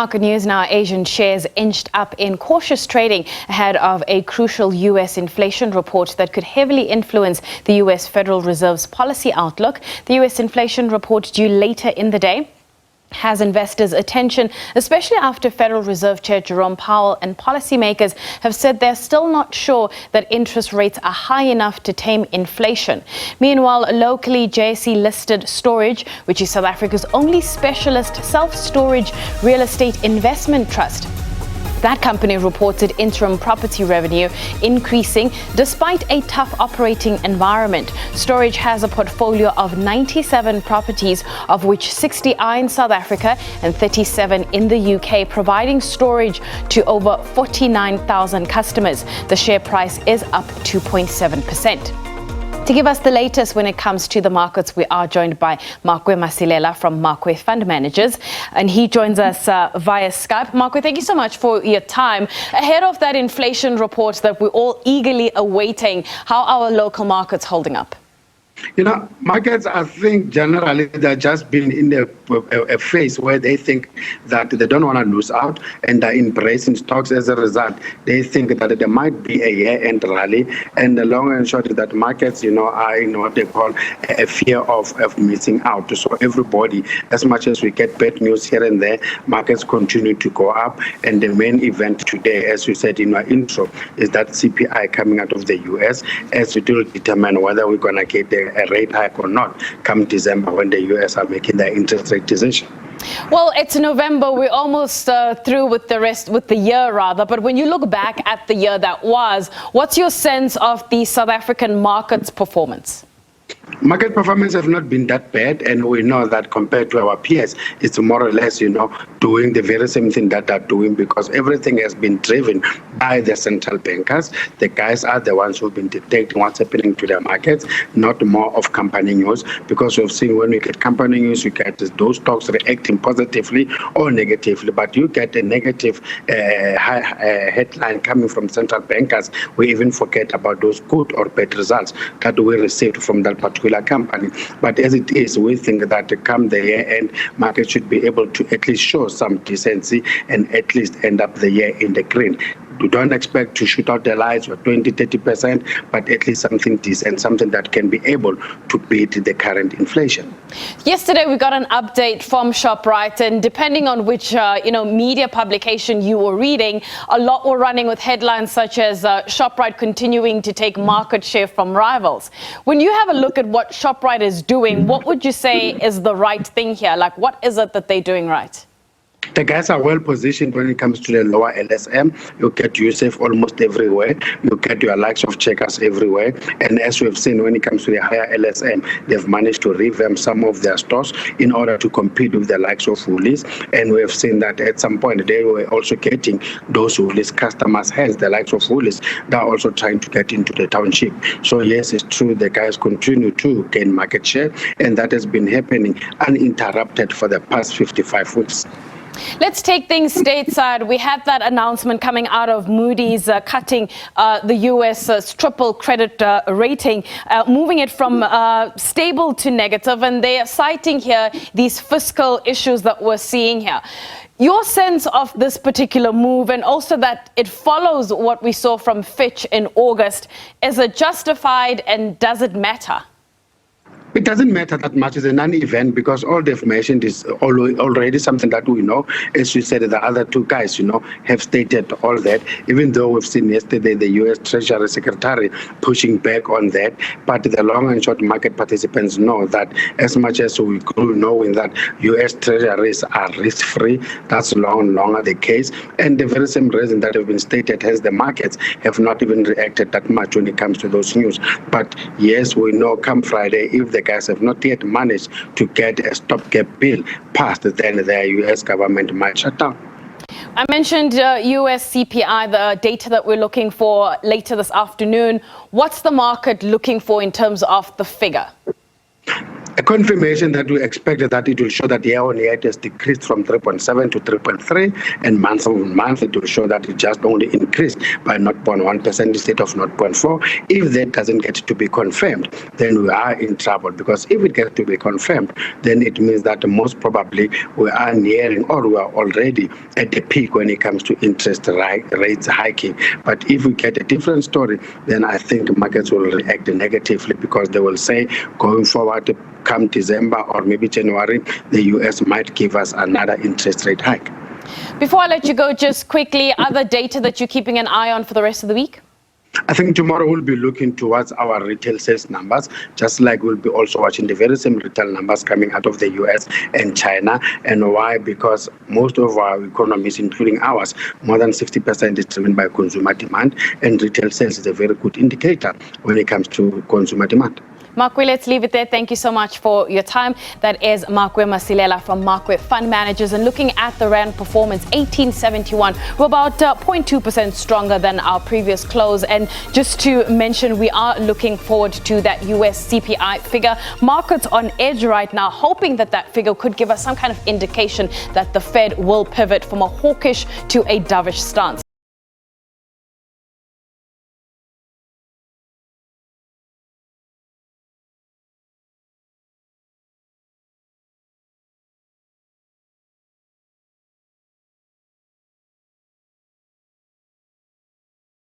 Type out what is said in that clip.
market news now, Asian shares inched up in cautious trading ahead of a crucial U.S. inflation report that could heavily influence the U.S. Federal Reserve's policy outlook. The U.S. inflation report due later in the day has investors' attention, especially after Federal Reserve Chair Jerome Powell and policymakers have said they're still not sure that interest rates are high enough to tame inflation. Meanwhile, locally, JSE-listed Storage, which is South Africa's only specialist self-storage real estate investment trust, that company reported interim property revenue increasing despite a tough operating environment. Storage has a portfolio of 97 properties, of which 60 are in South Africa and 37 in the UK, providing storage to over 49,000 customers. The share price is up 2.7%. To give us the latest when it comes to the markets, we are joined by Makwe Masilela from Makwe Fund Managers, and he joins us via Skype. Makwe, thank you so much for your time. Ahead of that inflation report that we're all eagerly awaiting, how are our local markets holding up? You know, markets, I think generally they're just been in a phase where they think that they don't want to lose out and are embracing stocks. As a result, they think that there might be a year-end rally, and the long and short is that markets, are in what they call a fear of missing out. So everybody, as much as we get bad news here and there, markets continue to go up. And the main event today, as we said in our intro, is that CPI coming out of the US, as it will determine whether we're going to get a rate hike or not come December when the US are making their interest rate decision. Well, it's November. We're almost through with the year rather. But when you look back at the year that was, what's your sense of the South African market's performance? Market performance have not been that bad, and we know that compared to our peers, it's more or less, doing the very same thing that they're doing, because everything has been driven by the central bankers. The guys are the ones who've been dictating what's happening to the markets, not more of company news, because we've seen when we get company news, you get those stocks reacting positively or negatively, but you get a negative headline coming from central bankers. We even forget about those good or bad results that we received from that particular company. But as it is, we think that come the year end, market should be able to at least show some decency and at least end up the year in the green. We don't expect to shoot out the lights or 20-30%, but at least something decent, something that can be able to beat the current inflation. Yesterday, we got an update from Shoprite, and depending on which media publication you were reading, a lot were running with headlines such as Shoprite continuing to take market share from rivals. When you have a look at what Shoprite is doing, what would you say is the right thing here? Like, what is it that they're doing right? The guys are well positioned when it comes to the lower LSM. You get Yusuf almost everywhere. You get your likes of Checkers everywhere. And as we've seen, when it comes to the higher LSM, they've managed to revamp some of their stores in order to compete with the likes of Moodys. And we've seen that at some point they were also getting those Moodys customers, hence the likes of Moodys, they're also trying to get into the township. So yes, it's true, the guys continue to gain market share, and that has been happening uninterrupted for the past 55 weeks. Let's take things stateside. We had that announcement coming out of Moodys cutting the U.S. triple credit rating, moving it from stable to negative, and they are citing here these fiscal issues that we're seeing here. Your sense of this particular move, and also that it follows what we saw from Fitch in August, is it justified and does it matter? It doesn't matter that much. It's a non-event because all they've mentioned is already something that we know. As you said, the other two guys, have stated all that, even though we've seen yesterday the U.S. Treasury Secretary pushing back on that. But the long and short market participants know that as much as we grew knowing that U.S. Treasuries are risk-free, that's longer the case. And the very same reason that have been stated, hence the markets have not even reacted that much when it comes to those news. But yes, we know come Friday, if the guys have not yet managed to get a stopgap bill passed, then the U.S. government might shut down. I mentioned US CPI, the data that we're looking for later this afternoon. What's the market looking for in terms of the figure? A confirmation that we expected that it will show that year-on-year it has decreased from 3.7 to 3.3, and month-on-month it will show that it just only increased by 0.1% instead of 0.4. If that doesn't get to be confirmed, then we are in trouble, because if it gets to be confirmed, then it means that most probably we are nearing, or we are already at the peak when it comes to interest rates hiking. But if we get a different story, then I think markets will react negatively, because they will say going forward, come December or maybe January, the US might give us another interest rate hike. Before I let you go, just quickly, other data that you're keeping an eye on for the rest of the week? I think tomorrow we'll be looking towards our retail sales numbers, just like we'll be also watching the very same retail numbers coming out of the US and China. And why? Because most of our economies, including ours, more than 60% is driven by consumer demand, and retail sales is a very good indicator when it comes to consumer demand. Makwe, let's leave it there. Thank you so much for your time. That is Makwe Masilela from Makwe Fund Managers. And looking at the Rand performance, 1871, we're about 0.2% stronger than our previous close. And just to mention, we are looking forward to that US CPI figure. Markets on edge right now, hoping that that figure could give us some kind of indication that the Fed will pivot from a hawkish to a dovish stance.